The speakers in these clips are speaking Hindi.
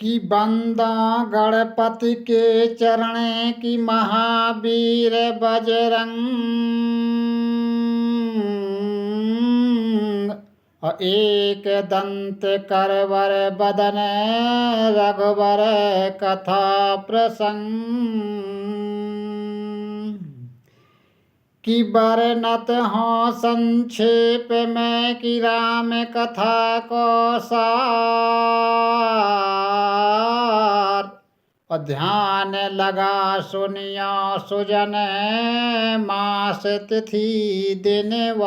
कि बंदा गणपति के चरण की महावीर बजरंग एक दंत करवर बदन रघुवर कथा प्रसंग कि बरनत हो संक्षेप में कि राम कथा को सार और ध्यान लगा सुनियो सुजन मास तिथि दिनवार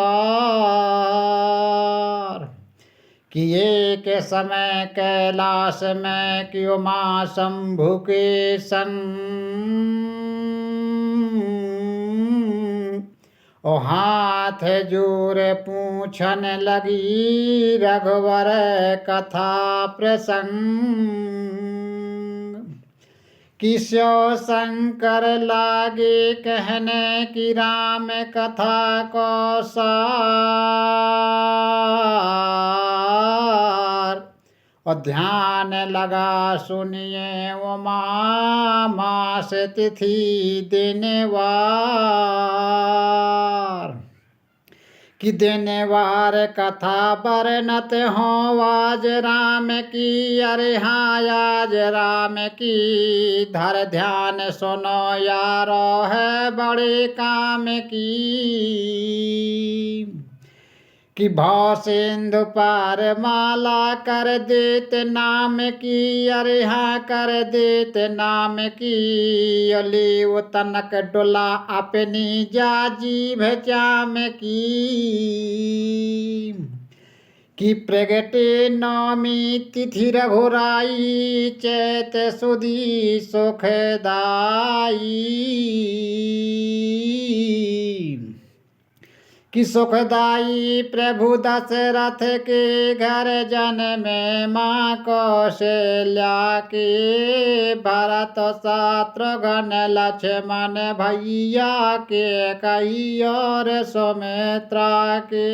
कि एक समय कैलाश में क्यों माँ शंभु के संग ओ हाथ जोर पूछन लगी रघुवर कथा प्रसंग किस्यो शंकर लागे कहने कि राम कथा को सार और ध्यान लगा सुनिए उमा मास तिथि दिनवार कि दिनवार कथा बरनत हो आज राम की अरे हाँ आज राम की धर ध्यान सुनो यारो है बड़े काम की कि भाव सिंधु पार माला कर देत नाम की अरे हाँ कर देत नाम की अली वो तनक डोला अपनी जाजी भचाम की प्रगटे नौमी तिथि रघुराई चैत सुधी सुखदाई कि सुखदाई प्रभु दशरथ के घर जन में माँ कौशल्या के भरत शत्रुघ्न लक्ष्मण भैया के कई और सुमित्रा के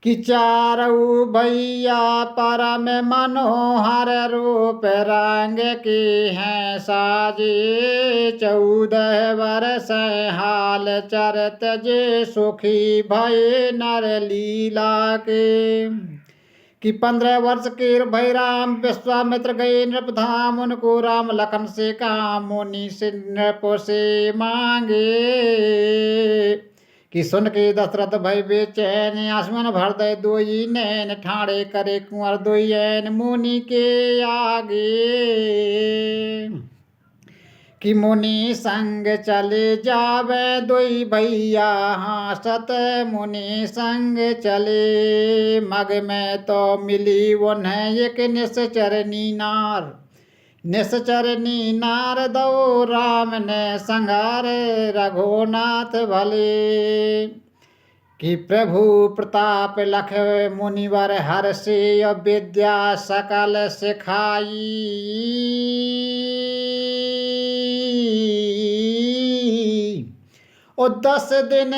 कि चारऊ भैया परम मनोहर रूप रंग के हैं साजे 14 वर्ष हाल चरत जे सुखी भय नर लीला के कि 15 वर्ष के भय राम विश्वामित्र गए नृपधाम उनको राम लखन से काम मुनि से नृप से मांगे कि सुन के दशरथ भय बेचैन आसमान भर दे दोई नैन ठाड़े करे कुंवर दोयन मुनि के आगे कि मुनि संग चले जावे दोई भैया हासत मुनि संग चले मग में तो मिली उन्हें एक निश्चरनी नार निश्चरनी नार दो राम ने संगार रघुनाथ भले कि प्रभु प्रताप लख मुनिवर हर्षि विद्या सकल सिखाई और 10 दिन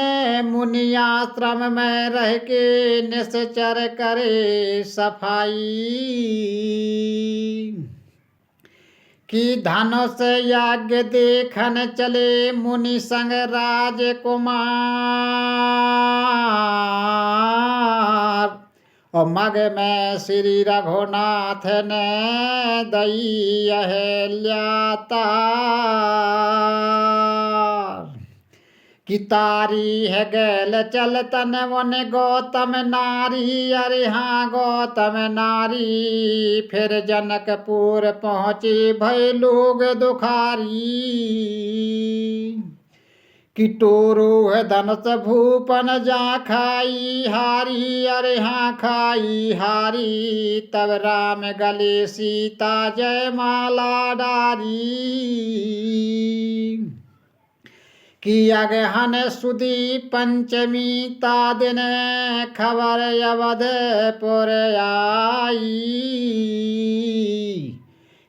मुनि आश्रम में रह के निश्चर करे सफाई कि धनुष यज्ञ देखन चले मुनि संग राजकुमार और मग में श्री रघुनाथ ने दई अहल्यातार कि तारी है गैल चलतन वन गौतम नारी अरे हाँ गौतम नारी फिर जनकपुर पहुँचे भय लोग दुखारी कि टोरो है धनुष भूपन जा खाई हारी अरे हाँ खाई हारी तब राम गले सीता जय माला डारी कि अगहन सुदी पंचमी ता दिन खबर अवधपुर आई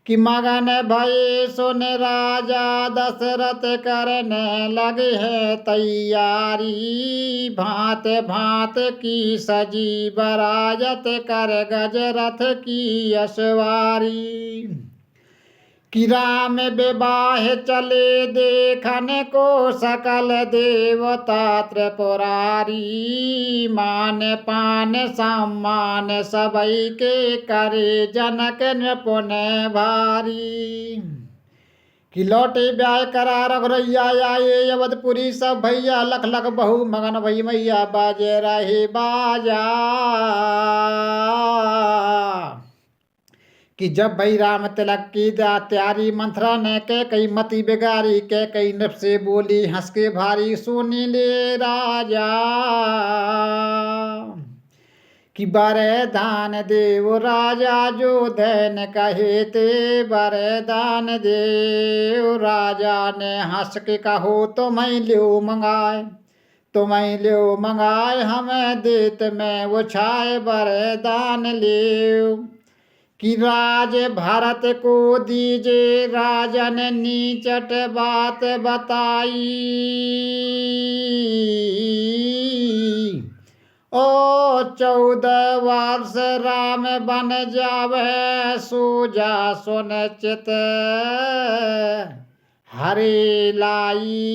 कि मगन भये सुन राजा दशरथ करने लगे है तैयारी। भांत भांत की सजी बराजत कर गजरथ की अश्वारी। कि राम विवाह चले देखन को सकल देवता त्रिपुरारी। मान पान सम्मान सबई के करे जनक नृपुन भारी। कि लौटे ब्याह करा रघुरैया आए अवधपुरी सब भैया लख लख बहु मगन भई मैया बाजे रहे बाजा। कि जब भई राम तिलक की तैयारी मंथरा ने कह कई मति बिगारी। कह कई नृप से बोली हंस के भारी सुनी ले राजा। कि वरदान देव राजा जो धन कहे ते वरदान देव। राजा ने हंस के कहो तुम्हें ल्यो मंगाए तुम्हें ल्यो मंगाए हमें देत में वो छाए वरदान लियो। कि राज भारत को दीजे राजन नीचट बात बताई। ओ 14 वर्ष राम बन जावे सूजा सुनिश्चित हरि लाई।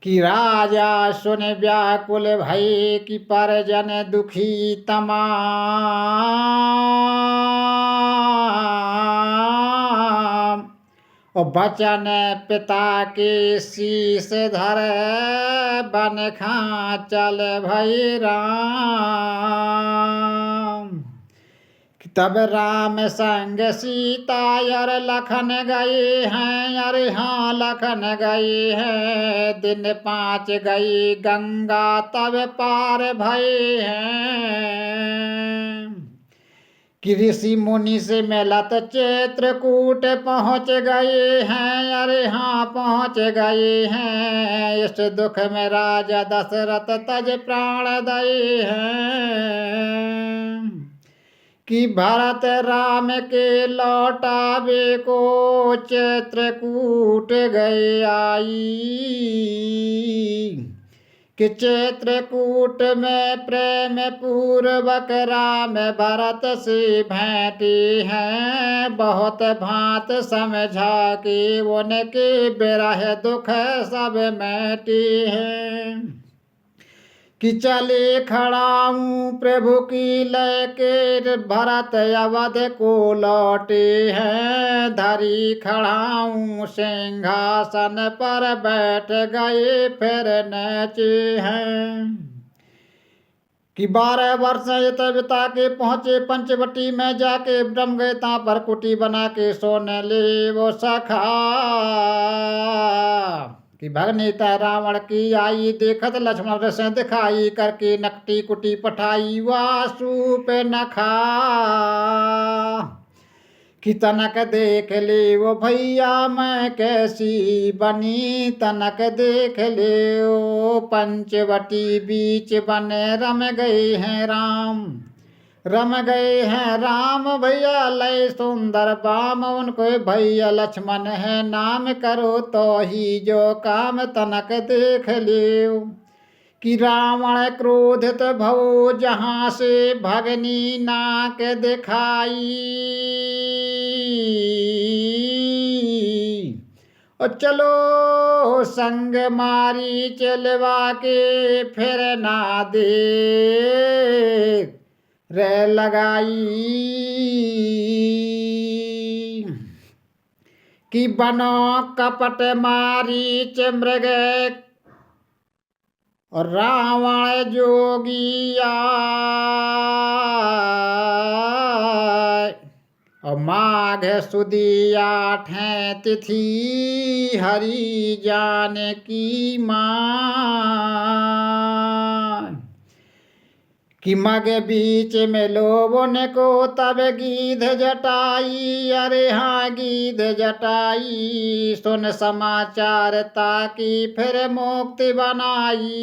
कि राजा सुन व्याकुल भय कि परजन दुखी तमाम। और बचन पिता के शीस धर बन खा चल भई राम। तब राम संग सीता और लखन गए हैं। अरे हाँ लखन गए हैं। दिन 5 गई गंगा तब पार भये हैं। कि ऋषि मुनि से मिलत चित्रकूट पहुँच गए हैं। अरे हाँ पहुँच गए हैं। इस दुख में राजा दशरथ तज प्राण दये हैं। कि भरत राम के लौटावे को चित्रकूट गए आई। कि चित्रकूट में प्रेम पूर्वक राम भरत से भेंटे हैं। बहुत भांत समझा कि उनके बिरह दुख सब मेटे हैं। कि चले खड़ाऊं प्रभु की लेके भरत अवध को लौटे हैं। धरी खड़ाऊं सिंहासन पर बैठ गए फिर नचे हैं। कि 12 वर्ष इत बिता के पहुँचे पंचवटी में जाके ब्रह्म गए ता पर कुटी बना के सोने ले वो सखा। कि भगनीता रावण की आई देखत लक्ष्मण रस दिखाई। करके नकटी कुटी पठाई वासु पे नखा। कि तनक देख ले वो भैया मैं कैसी बनी। तनक देख ले वो पंचवटी बीच बने रम गए हैं राम। रम गए हैं राम भैया लय सुंदर बाम। उनको भैया लक्ष्मण है नाम करो तो ही जो काम तनक देख लियो। कि रावण क्रोधित भव जहाँ से भगनी नाक दिखाई। और चलो संग मारी चलवा के फिर ना दे रे लगाई। कि बनो कपट मारीच मृग और रावण जोगिया। और माघ सुदी 8 तिथि हरि जान की मान। कि मग बीच में लोगों को तब गीध जटाई। अरे हाँ गीध जटाई सुन समाचार ताकि फिर मुक्ति बनाई।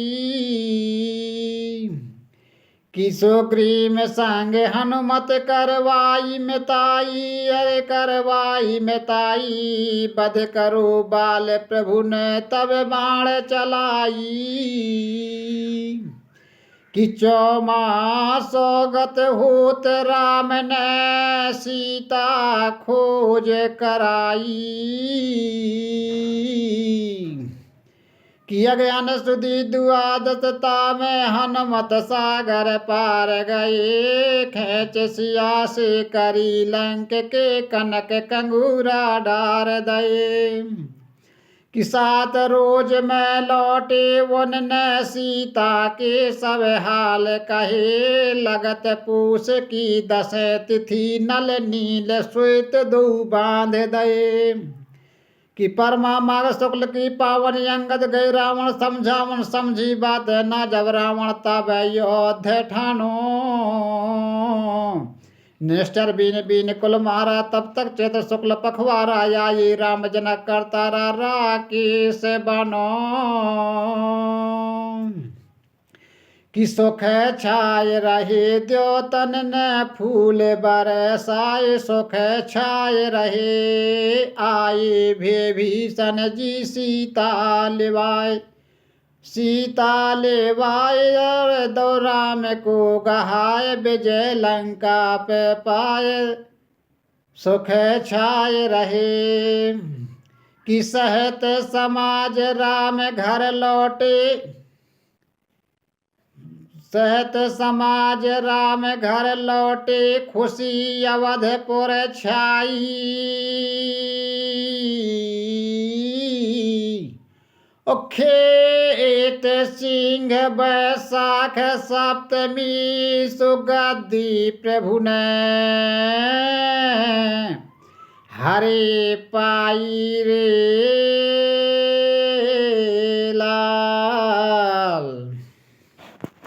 कि सुग्रीव संग हनुमत करवाई मिताई, अरे करवाई मिताई। बध करो बाल प्रभु ने तब बाण चलाई। कि 14 गत होत राम ने सीता खोज कराई। कि अज्ञान सुधि दुआदसता में हनुमत सागर पार गए। खेच सिया से करी लंक के कनक कंगूरा डार दये। कि 7 रोज में लौटे उनने सीता के सब हाल कहे। लगत पूस की 10 तिथि नल नील श्वेत दो बांध दये। कि परमा माघ शुक्ल की पावन अंगद गए रावण समझावन समझी बात न जब रावण तब अयोध्या ठानो। निष्ठर बीन बीन कुल मारा तब तक चैत्र शुक्ल पखवारा। आई राम जनक करतारा राकेश बनो। कि सुख छाय रहे द्योतन न फूल बरसाए। सुख छाय रहे आए विभीषण जी सीता लिवाए। सीता लेवाए दो राम को गहाय। विजय लंका पे पाए सुख छाय रहे। कि सहत समाज राम घर लौटे। सहत समाज राम घर लौटे। खुशी अवधपुर छाई। खेत सिंह बैसाख सप्तमी सुगद्धि प्रभु ने। हरे पाई रे।